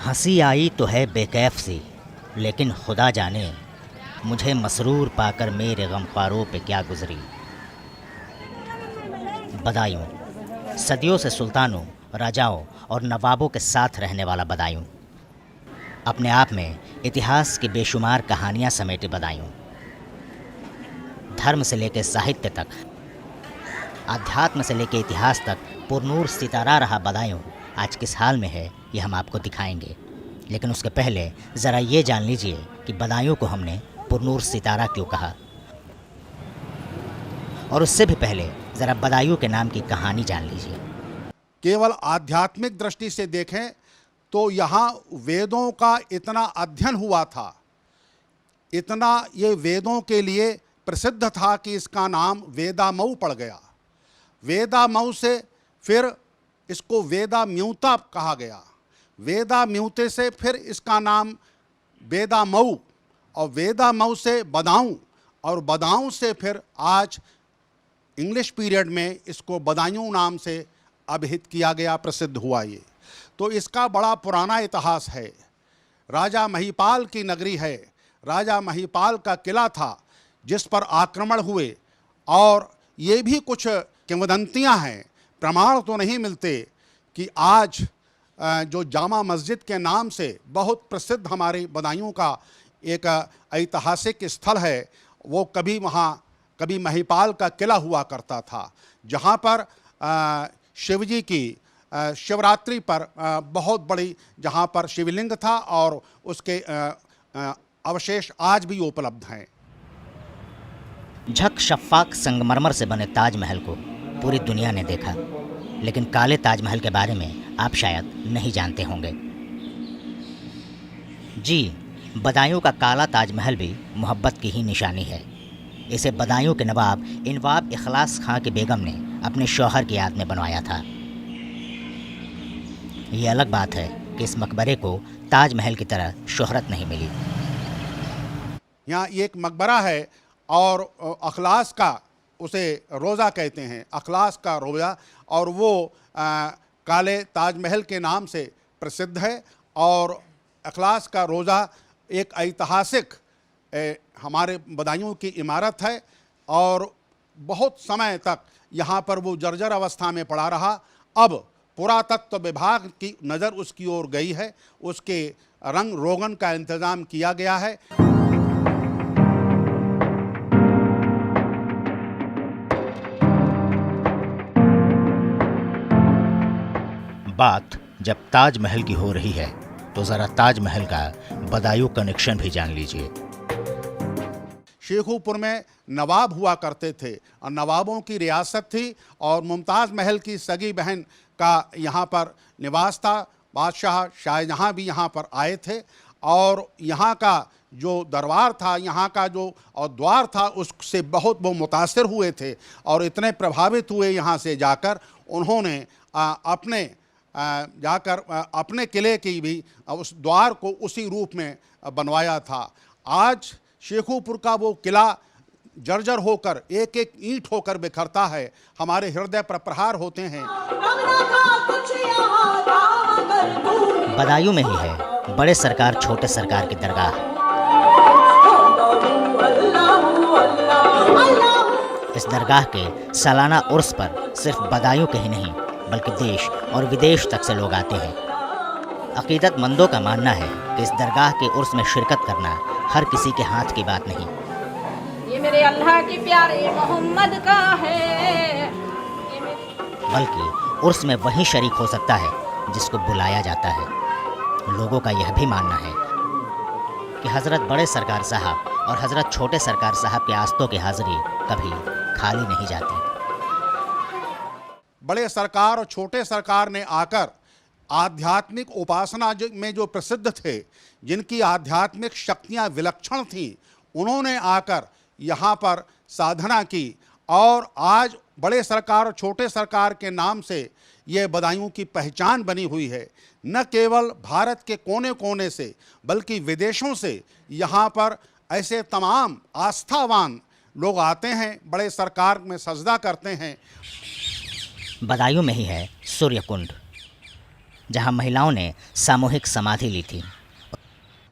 हंसी आई तो है बेकैफ सी, लेकिन खुदा जाने मुझे मसरूर पाकर मेरे गमख्वारों पे क्या गुजरी। बदायूं, सदियों से सुल्तानों, राजाओं और नवाबों के साथ रहने वाला बदायूं, अपने आप में इतिहास की बेशुमार कहानियां समेटे बदायूं। धर्म से लेकर साहित्य तक, आध्यात्म से लेकर इतिहास तक पुरनूर सितारा रहा बदायूं आज किस हाल में है, ये हम आपको दिखाएंगे। लेकिन उसके पहले ज़रा ये जान लीजिए कि बदायूं को हमने पुरनूर सितारा क्यों कहा, और उससे भी पहले ज़रा बदायूं के नाम की कहानी जान लीजिए। केवल आध्यात्मिक दृष्टि से देखें तो यहाँ वेदों का इतना अध्ययन हुआ था, इतना ये वेदों के लिए प्रसिद्ध था कि इसका नाम वेदामऊ पड़ गया। वेदामऊ से फिर इसको वेदाम्यूता कहा गया, वेदाम्यूते से फिर इसका नाम वेदामऊ, और वेदामऊ से बदाऊं, और बदाऊं से फिर आज इंग्लिश पीरियड में इसको बदायूं नाम से अभिहित किया गया, प्रसिद्ध हुआ ये। तो इसका बड़ा पुराना इतिहास है। राजा महिपाल की नगरी है, राजा महिपाल का किला था जिस पर आक्रमण हुए, और ये भी कुछ किंवदंतियां हैं, प्रमाण तो नहीं मिलते कि आज जो जामा मस्जिद के नाम से बहुत प्रसिद्ध हमारे बदायूं का एक ऐतिहासिक स्थल है, वो कभी महिपाल का किला हुआ करता था, जहाँ पर शिवजी की शिवरात्रि पर बहुत बड़ी, जहाँ पर शिवलिंग था और उसके अवशेष आज भी उपलब्ध हैं। झक शफ़ाक संगमरमर से बने ताजमहल को पूरी दुनिया ने देखा, लेकिन काले ताजमहल के बारे में आप शायद नहीं जानते होंगे। जी, बदायूं का काला ताजमहल भी मोहब्बत की ही निशानी है। इसे बदायूं के नवाब इनवाब इखलास खां की बेगम ने अपने शौहर की याद में बनवाया था। ये अलग बात है कि इस मकबरे को ताजमहल की तरह शोहरत नहीं मिली। यहाँ एक मकबरा है और अखलास का, उसे रोज़ा कहते हैं, अखलास का रोज़ा, और वो काले ताजमहल के नाम से प्रसिद्ध है। और अखलास का रोज़ा एक ऐतिहासिक हमारे बदायूं की इमारत है, और बहुत समय तक यहाँ पर वो जर्जर अवस्था में पड़ा रहा। अब पुरातत्व विभाग की नज़र उसकी ओर गई है, उसके रंग रोगन का इंतज़ाम किया गया है। बात जब ताजमहल की हो रही है तो ज़रा ताजमहल का बदायूं कनेक्शन भी जान लीजिए। शेखुपुर में नवाब हुआ करते थे और नवाबों की रियासत थी, और मुमताज़ महल की सगी बहन का यहाँ पर निवास था। बादशाह शाहजहाँ भी यहाँ पर आए थे, और यहाँ का जो दरबार था, यहाँ का जो और द्वार था, उससे बहुत वो मुतासिर हुए थे, और इतने प्रभावित हुए यहाँ से जाकर, उन्होंने अपने किले की भी उस द्वार को उसी रूप में बनवाया था। आज शेखुपुर का वो किला जर्जर होकर, एक एक ईंट होकर बिखरता है, हमारे हृदय पर प्रहार होते हैं। बदायूं में ही है बड़े सरकार छोटे सरकार की दरगाह। इस दरगाह के सालाना उर्स पर सिर्फ बदायूं के ही नहीं बल्कि देश और विदेश तक से लोग आते हैं। अकीदतमंदों का मानना है कि इस दरगाह के उर्स में शिरकत करना हर किसी के हाथ की बात नहीं। ये मेरे अल्लाह के प्यारे मोहम्मद का है, बल्कि उर्स में वही शरीक हो सकता है जिसको बुलाया जाता है। लोगों का यह भी मानना है कि हज़रत बड़े सरकार साहब और हज़रत छोटे सरकार साहब के आस्तों की हाज़िरी कभी खाली नहीं जाती। बड़े सरकार और छोटे सरकार ने आकर आध्यात्मिक उपासना में जो प्रसिद्ध थे, जिनकी आध्यात्मिक शक्तियाँ विलक्षण थीं, उन्होंने आकर यहाँ पर साधना की, और आज बड़े सरकार और छोटे सरकार के नाम से ये बदायूं की पहचान बनी हुई है। न केवल भारत के कोने कोने से बल्कि विदेशों से यहाँ पर ऐसे तमाम आस्थावान लोग आते हैं, बड़े सरकार में सजदा करते हैं। बदायूं में ही है सूर्य कुंड। जहां महिलाओं ने सामूहिक समाधि ली थी।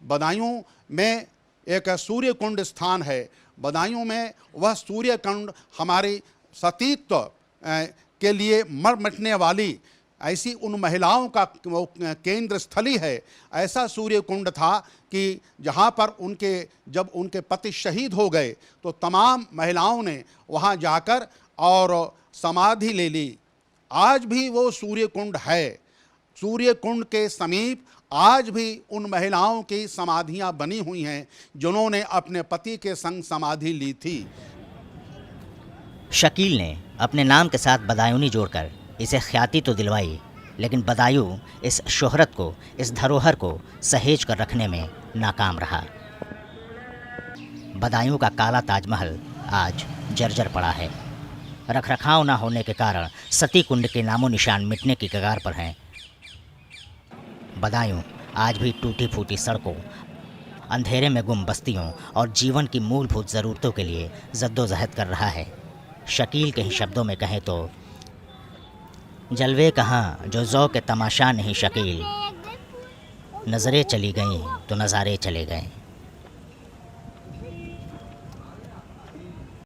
बदायूं में एक सूर्य कुंड स्थान है। बदायूं में वह सूर्य कुंड हमारे सतीत्व के लिए मर मिटने वाली ऐसी उन महिलाओं का वो केंद्र स्थली है। ऐसा सूर्य कुंड था कि जहाँ पर जब उनके पति शहीद हो गए तो तमाम महिलाओं ने वहाँ जाकर और समाधि ले ली। आज भी वो सूर्य कुंड है। सूर्य कुंड के समीप आज भी उन महिलाओं की समाधियां बनी हुई हैं जिन्होंने अपने पति के संग समाधि ली थी। शकील ने अपने नाम के साथ बदायूंनी जोड़कर इसे ख्याति तो दिलवाई, लेकिन बदायूं इस शोहरत को, इस धरोहर को सहेज कर रखने में नाकाम रहा। बदायूं का काला ताजमहल आज जर्जर पड़ा है। रखरखाव न होने के कारण सती कुंड के नामो निशान मिटने की कगार पर हैं। बदायूं आज भी टूटी फूटी सड़कों, अंधेरे में गुम बस्तियों और जीवन की मूलभूत ज़रूरतों के लिए जद्दोजहद कर रहा है। शकील के ही शब्दों में कहें तो जलवे कहाँ जो ज़ौक़ तमाशा नहीं शकील, नज़रें चली गईं तो नज़ारे चले गए।